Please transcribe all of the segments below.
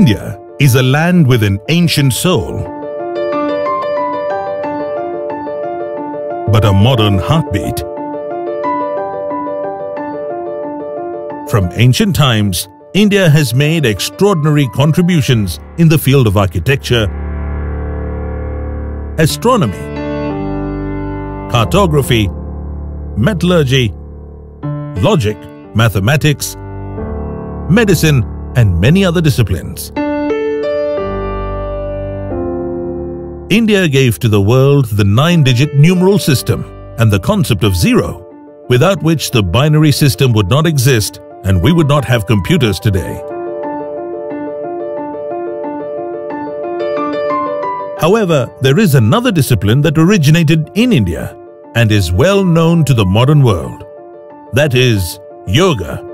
India is a land with an ancient soul, but a modern heartbeat. From ancient times, India has made extraordinary contributions in the field of architecture, astronomy, cartography, metallurgy, logic, mathematics, medicine, and many other disciplines. India gave to the world the 9-digit numeral system and the concept of zero, without which the binary system would not exist and we would not have computers today. However, there is another discipline that originated in India and is well known to the modern world. That is yoga.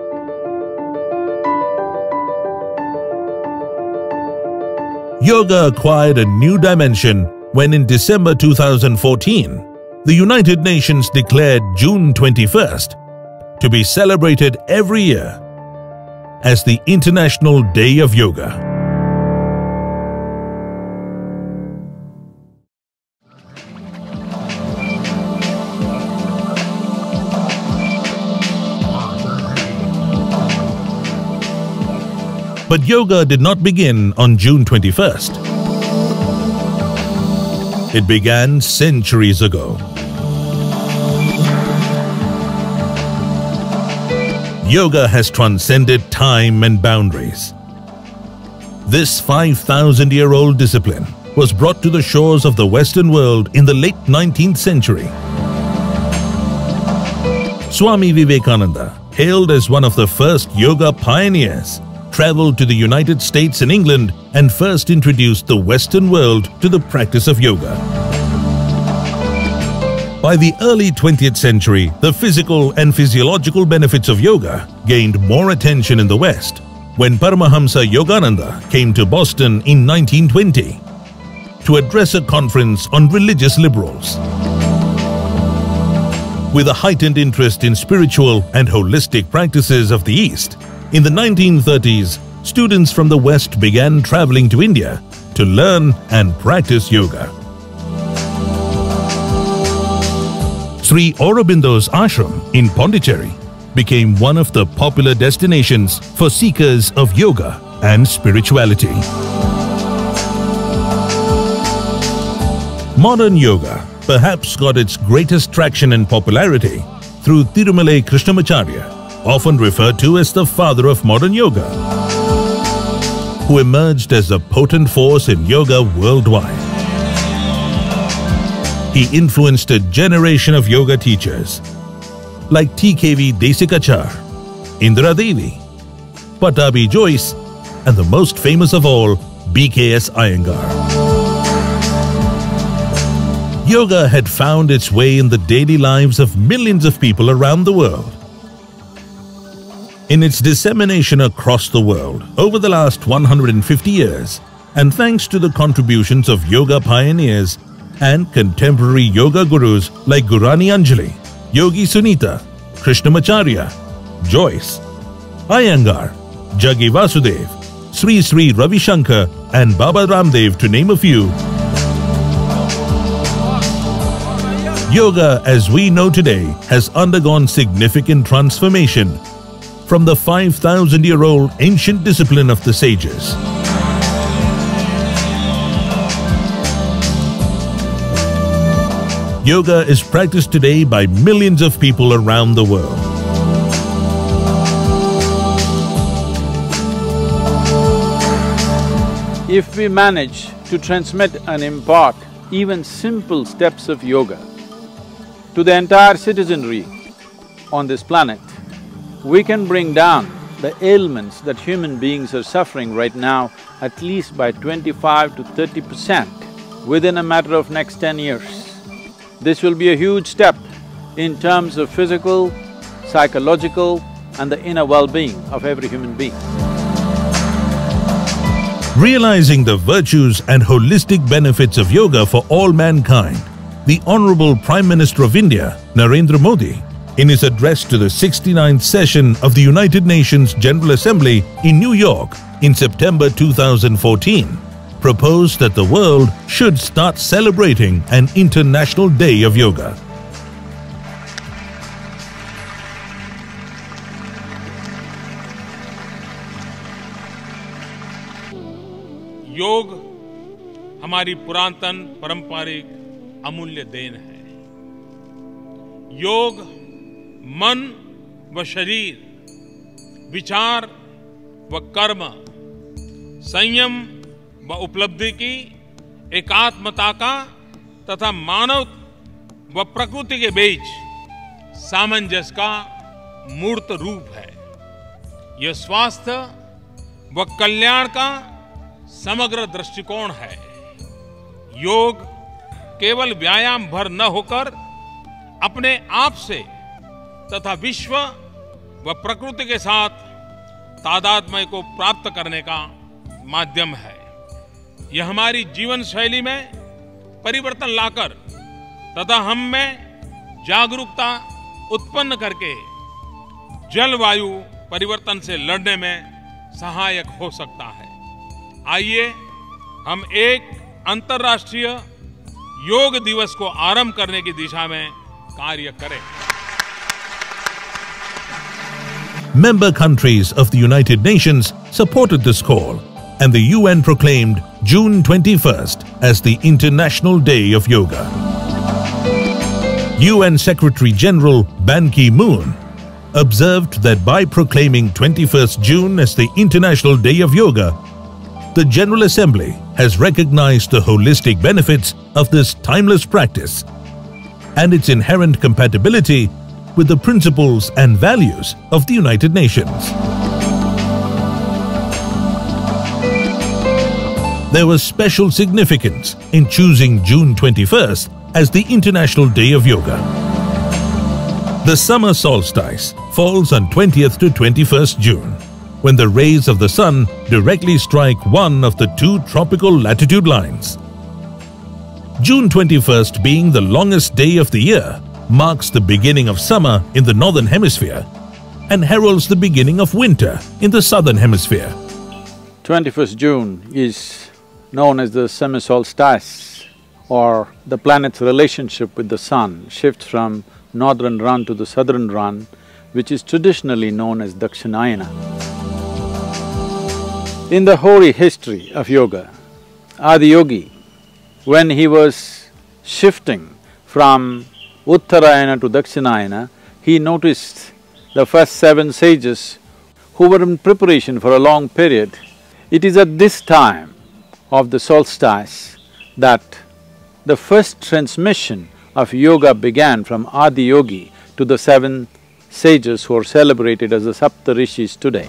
Yoga acquired a new dimension when in December 2014, the United Nations declared June 21st to be celebrated every year as the International Day of Yoga. But yoga did not begin on June 21st. It began centuries ago. Yoga has transcended time and boundaries. This 5,000-year-old discipline was brought to the shores of the Western world in the late 19th century. Swami Vivekananda, hailed as one of the first yoga pioneers, traveled to the United States and England and first introduced the Western world to the practice of yoga. By the early 20th century, the physical and physiological benefits of yoga gained more attention in the West when Paramahamsa Yogananda came to Boston in 1920 to address a conference on religious liberals. With a heightened interest in spiritual and holistic practices of the East, in the 1930s, students from the West began traveling to India to learn and practice yoga. Sri Aurobindo's ashram in Pondicherry became one of the popular destinations for seekers of yoga and spirituality. Modern yoga perhaps got its greatest traction and popularity through Thirumalai Krishnamacharya, often referred to as the father of modern yoga, who emerged as a potent force in yoga worldwide. He influenced a generation of yoga teachers like T.K.V. Desikachar, Indira Devi, Pattabhi Jois, and the most famous of all, B.K.S. Iyengar. Yoga had found its way in the daily lives of millions of people around the world. In its dissemination across the world over the last 150 years, and thanks to the contributions of yoga pioneers and contemporary yoga gurus like Gurani Anjali, Yogi Sunita, Krishnamacharya, Joyce, Iyengar, Jaggi Vasudev, Sri Sri Ravi Shankar and Baba Ramdev, to name a few, yoga as we know today has undergone significant transformation from the 5,000-year-old ancient discipline of the sages. Yoga is practiced today by millions of people around the world. If we manage to transmit and impart even simple steps of yoga to the entire citizenry on this planet, we can bring down the ailments that human beings are suffering right now at least by 25 to 30% within a matter of next 10 years. This will be a huge step in terms of physical, psychological and the inner well-being of every human being. Realizing the virtues and holistic benefits of yoga for all mankind, the Honorable Prime Minister of India, Narendra Modi, in his address to the 69th session of the United Nations General Assembly in New York in September 2014, proposed that the world should start celebrating an International Day of Yoga. योग हमारी पुरातन पारंपरिक अमूल्य then है। योग मन व शरीर, विचार व कर्म, संयम व उपलब्धि की एकात्मता का तथा मानव व प्रकृति के बीच सामंजस्य का मूर्त रूप है। यह स्वास्थ्य व कल्याण का समग्र दृष्टिकोण है। योग केवल व्यायाम भर न होकर अपने आप से तथा विश्व व प्रकृति के साथ तादात्म्य को प्राप्त करने का माध्यम है। यह हमारी जीवन शैली में परिवर्तन लाकर तथा हम में जागरूकता उत्पन्न करके जलवायु परिवर्तन से लड़ने में सहायक हो सकता है। आइए हम एक अंतर्राष्ट्रीय योग दिवस को आरंभ करने की दिशा में कार्य करें। Member countries of the United Nations supported this call, and the UN proclaimed June 21st as the International Day of Yoga. UN Secretary General Ban Ki-moon observed that by proclaiming 21st June as the International Day of Yoga, the General Assembly has recognized the holistic benefits of this timeless practice and its inherent compatibility with the principles and values of the United Nations. There was special significance in choosing June 21st as the International Day of Yoga. The summer solstice falls on 20th to 21st June, when the rays of the sun directly strike one of the two tropical latitude lines. June 21st, being the longest day of the year, marks the beginning of summer in the northern hemisphere and heralds the beginning of winter in the southern hemisphere. 21st June is known as the summer solstice, or the planet's relationship with the sun shifts from northern run to the southern run, which is traditionally known as Dakshinayana. In the hoary history of yoga, Adiyogi, when he was shifting from Uttarayana to Dakshinayana, he noticed the first 7 sages who were in preparation for a long period. It is at this time of the solstice that the first transmission of yoga began from Adiyogi to the 7 sages who are celebrated as the Saptarishis today.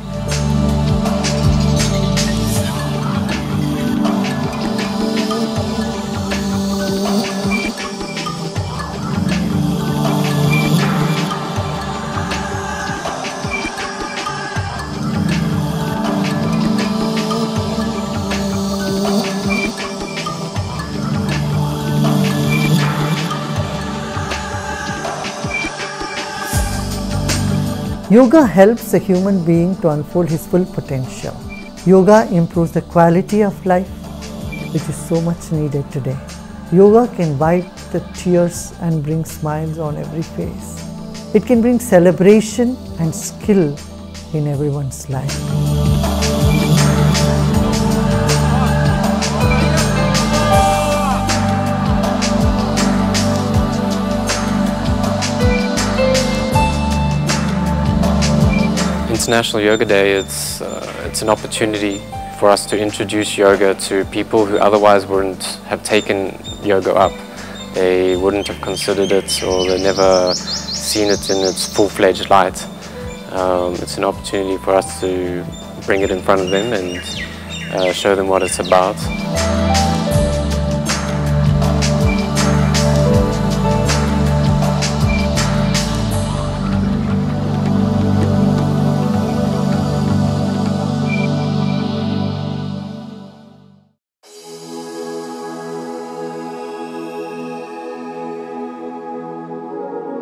Yoga helps a human being to unfold his full potential. Yoga improves the quality of life, which is so much needed today. Yoga can wipe the tears and bring smiles on every face. It can bring celebration and skill in everyone's life. International Yoga Day, it's an opportunity for us to introduce yoga to people who otherwise wouldn't have taken yoga up. They wouldn't have considered it, or they never seen it in its full-fledged light. It's an opportunity for us to bring it in front of them and show them what it's about.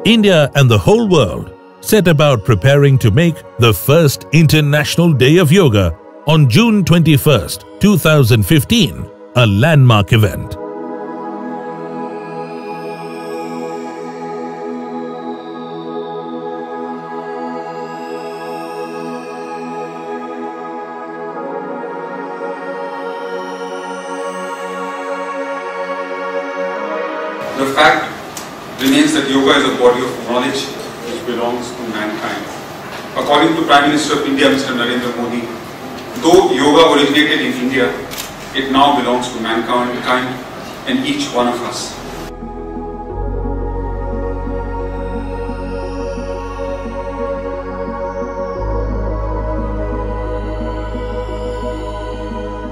India and the whole world set about preparing to make the first International Day of Yoga on June 21st, 2015, a landmark event. The fact remains that yoga is a body of knowledge which belongs to mankind. According to Prime Minister of India, Mr. Narendra Modi, though yoga originated in India, it now belongs to mankind and each one of us.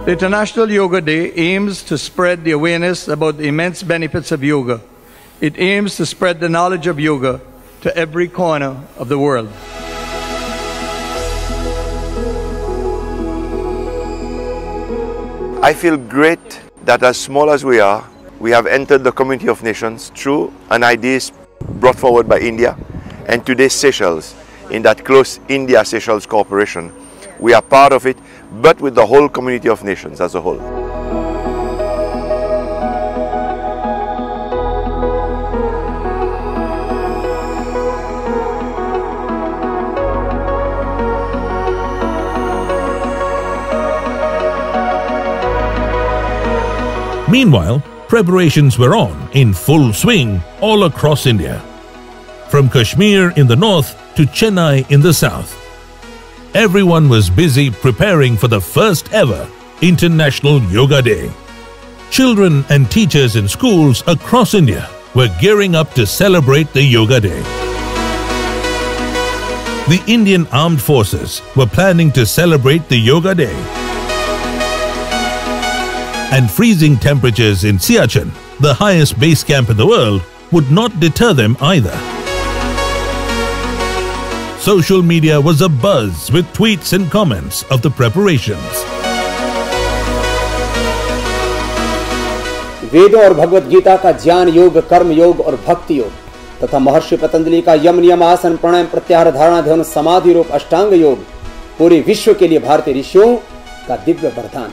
The International Yoga Day aims to spread the awareness about the immense benefits of yoga. It aims to spread the knowledge of yoga to every corner of the world. I feel great that as small as we are, we have entered the Community of Nations through an idea brought forward by India and today Seychelles, in that close India-Seychelles cooperation. We are part of it, but with the whole Community of Nations as a whole. Meanwhile, preparations were on in full swing all across India, from Kashmir in the north to Chennai in the south. Everyone was busy preparing for the first ever International Yoga Day. Children and teachers in schools across India were gearing up to celebrate the Yoga Day. The Indian Armed Forces were planning to celebrate the Yoga Day. And freezing temperatures in Siachen, the highest base camp in the world, would not deter them either. Social media was abuzz with tweets and comments of the preparations. वेदों और भगवत गीता का ज्ञान योग, कर्म योग और भक्ति योग तथा महर्षि पतंजलि का यम नियम आसन प्राणायाम प्रत्याहार धारणा ध्यान समाधि रूप अष्टांग योग पूरे विश्व के लिए भारतीय ऋषियों का दिव्य वरदान।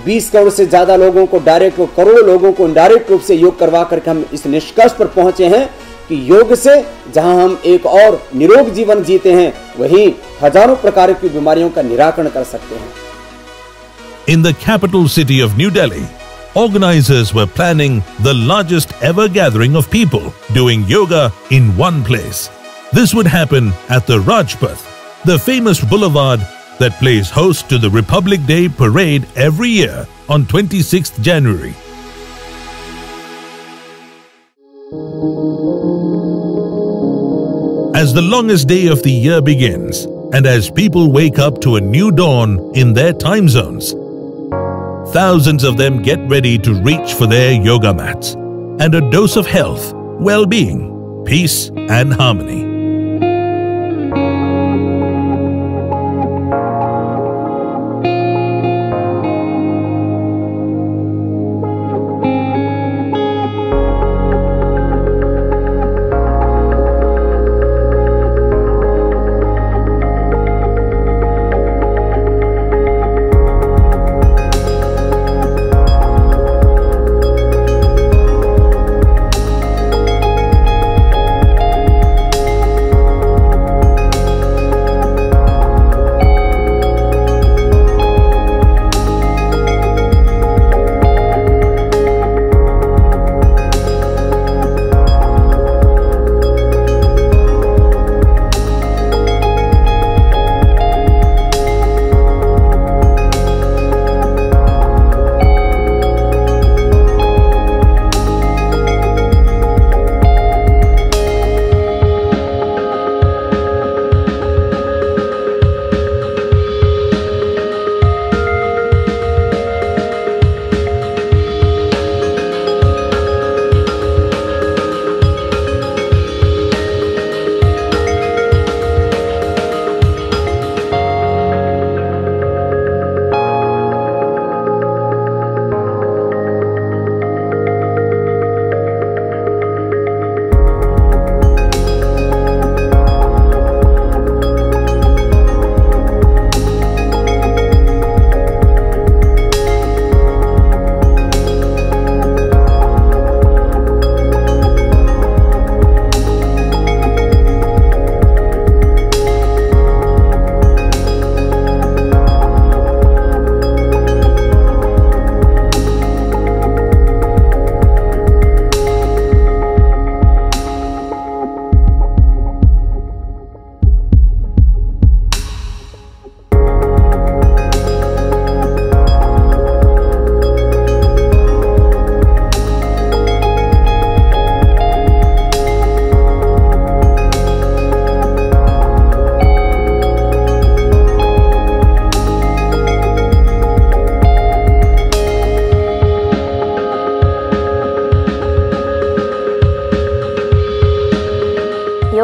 20 करोड़ से ज्यादा लोगों को डायरेक्ट और करोड़ों लोगों को इनडायरेक्ट रूप से योग करवा करके हम इस निष्कर्ष पर पहुंचे हैं कि योग से जहां हम एक और निरोग जीवन जीते हैं, वहीं हजारों प्रकार की बीमारियों का निराकरण कर सकते हैं। In the capital city of New Delhi, organizers were planning the largest ever gathering of people doing yoga in one place. This would happen at the Rajpath, the famous boulevard that plays host to the Republic Day parade every year on 26th January. As the longest day of the year begins, and as people wake up to a new dawn in their time zones, thousands of them get ready to reach for their yoga mats and a dose of health, well-being, peace and harmony.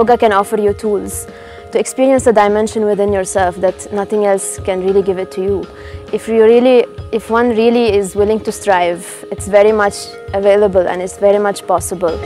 yoga can offer you tools to experience a dimension within yourself that nothing else can really give it to you. If one really is willing to strive, it's very much available and it's very much possible.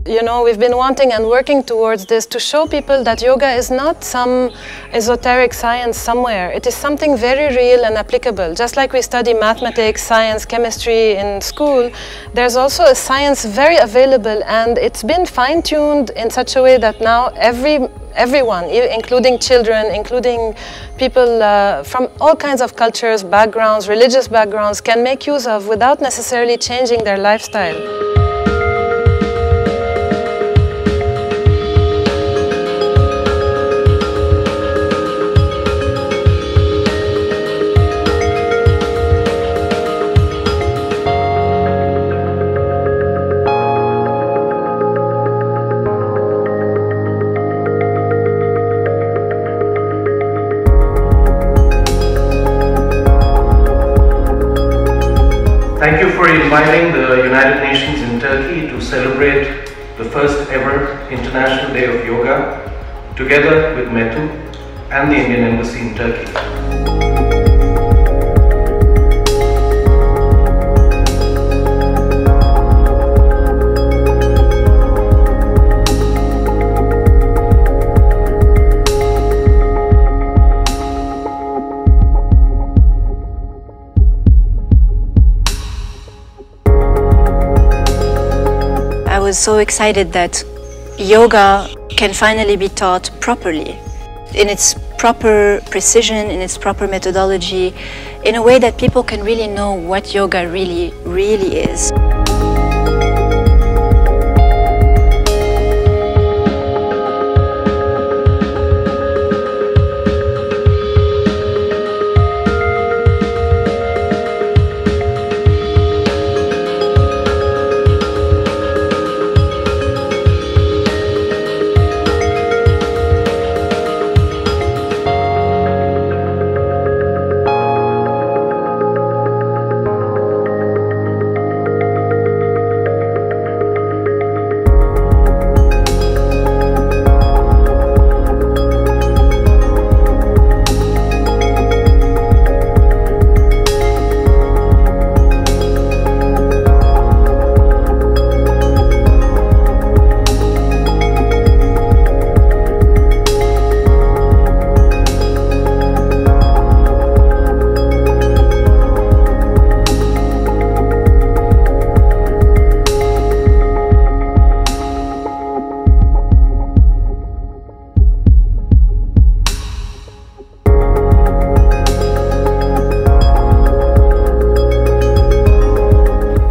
You know, we've been wanting and working towards this to show people that yoga is not some esoteric science somewhere. It is something very real and applicable. Just like we study mathematics, science, chemistry in school, there's also a science very available, and it's been fine-tuned in such a way that now everyone, including children, including people from all kinds of cultures, backgrounds, religious backgrounds, can make use of without necessarily changing their lifestyle. Thank you for inviting the United Nations in Turkey to celebrate the first ever International Day of Yoga together with METU and the Indian Embassy in Turkey. I was so excited that yoga can finally be taught properly, in its proper precision, in its proper methodology, in a way that people can really know what yoga really is.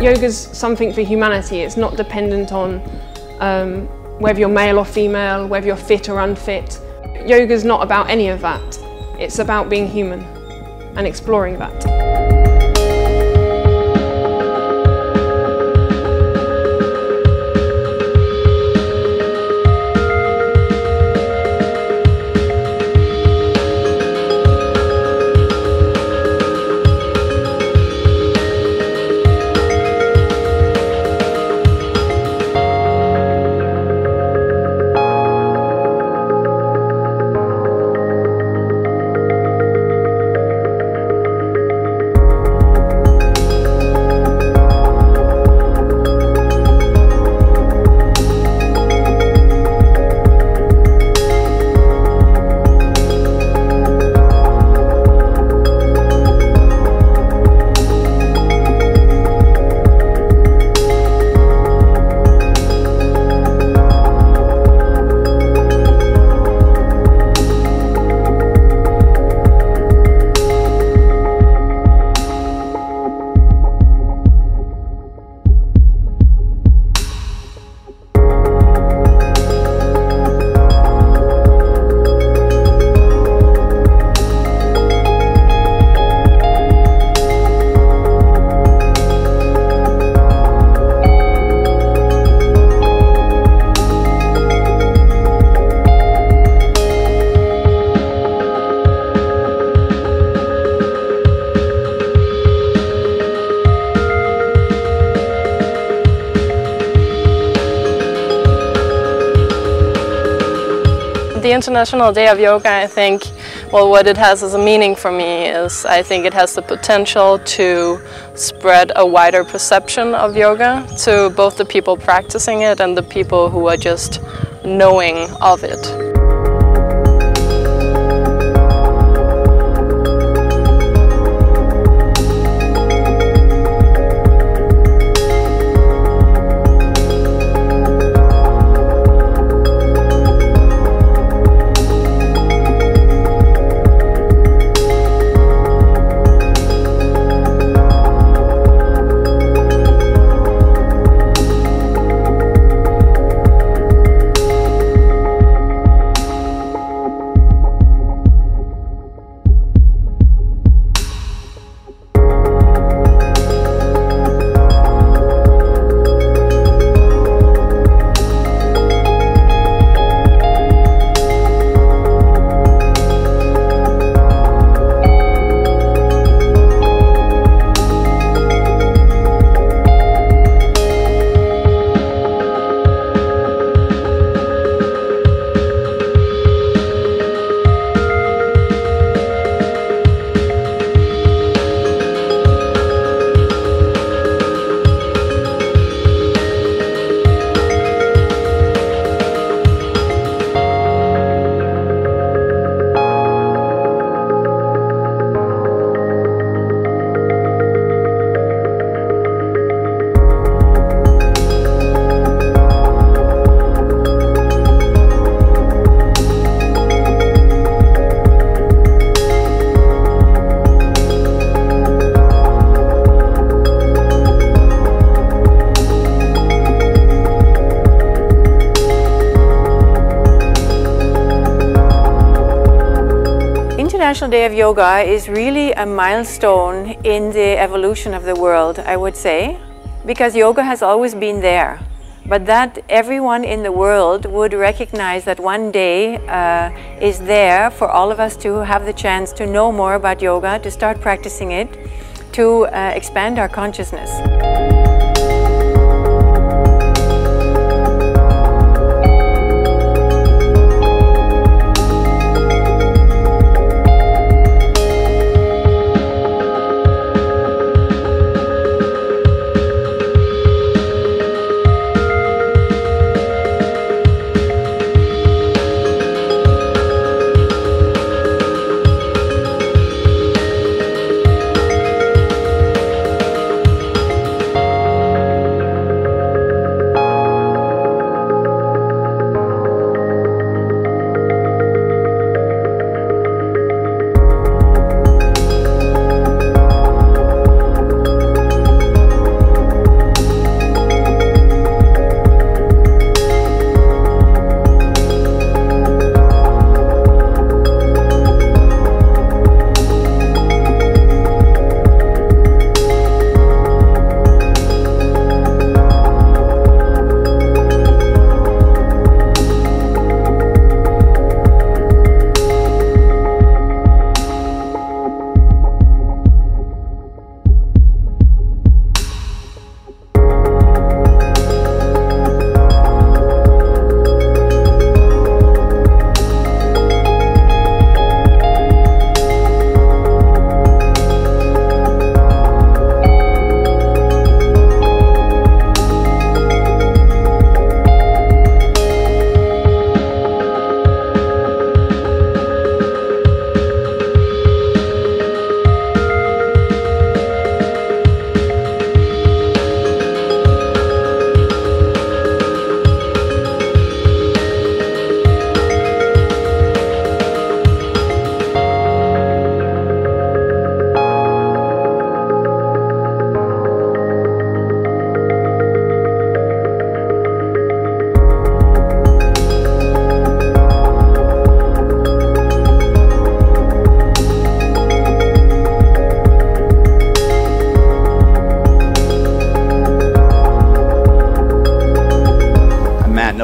Yoga's something for humanity. It's not dependent on whether you're male or female, whether you're fit or unfit. Yoga's not about any of that. It's about being human and exploring that. International Day of Yoga, I think, well, what it has as a meaning for me is I think it has the potential to spread a wider perception of yoga to both the people practicing it and the people who are just knowing of it. International Day of Yoga is really a milestone in the evolution of the world, I would say, because yoga has always been there, but that everyone in the world would recognize that one day is there for all of us to have the chance to know more about yoga, to start practicing it, to expand our consciousness.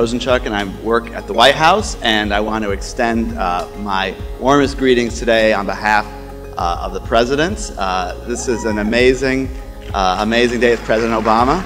Nosenchuk, and I work at the White House, and I want to extend my warmest greetings today on behalf of the presidents. This is an amazing day with President Obama.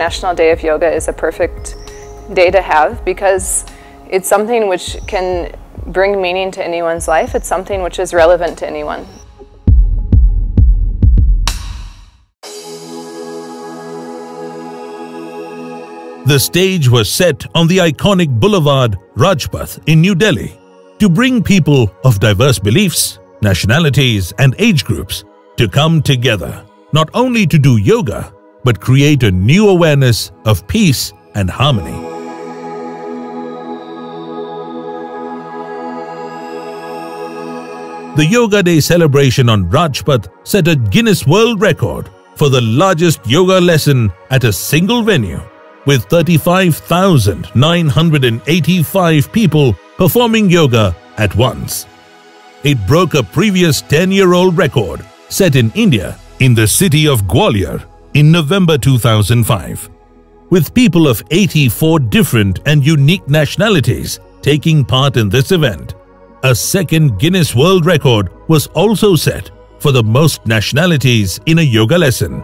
International Day of Yoga is a perfect day to have, because it's something which can bring meaning to anyone's life. It's something which is relevant to anyone. The stage was set on the iconic boulevard Rajpath in New Delhi to bring people of diverse beliefs, nationalities and age groups to come together, not only to do yoga, but create a new awareness of peace and harmony. The Yoga Day celebration on Rajpath set a Guinness World Record for the largest yoga lesson at a single venue, with 35,985 people performing yoga at once. It broke a previous 10-year-old record set in India in the city of Gwalior in November 2005, with people of 84 different and unique nationalities taking part in this event. A second Guinness World Record was also set for the most nationalities in a yoga lesson.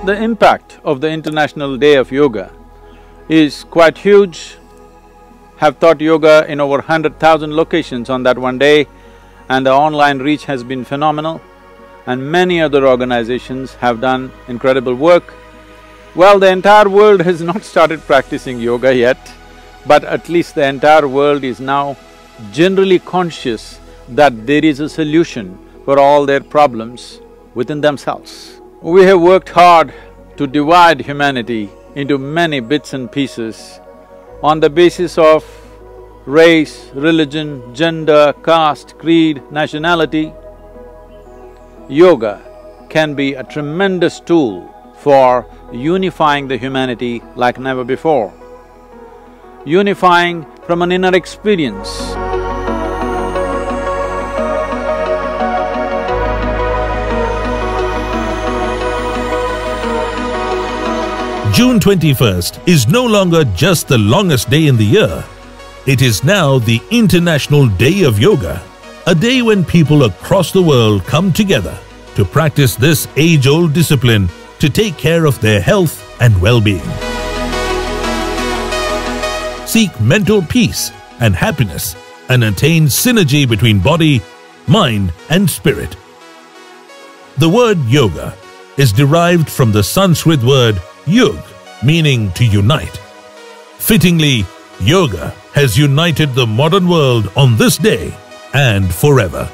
The impact of the International Day of Yoga is quite huge. Have taught yoga in over 100,000 locations on that one day, and the online reach has been phenomenal, and many other organizations have done incredible work. Well, the entire world has not started practicing yoga yet, but at least the entire world is now generally conscious that there is a solution for all their problems within themselves. We have worked hard to divide humanity into many bits and pieces on the basis of race, religion, gender, caste, creed, nationality. Yoga can be a tremendous tool for unifying the humanity like never before, unifying from an inner experience. June 21st is no longer just the longest day in the year. It is now the International Day of Yoga, a day when people across the world come together to practice this age-old discipline to take care of their health and well-being. Seek mental peace and happiness and attain synergy between body, mind and spirit. The word yoga is derived from the Sanskrit word yug, meaning to unite. Fittingly, yoga has united the modern world on this day and forever.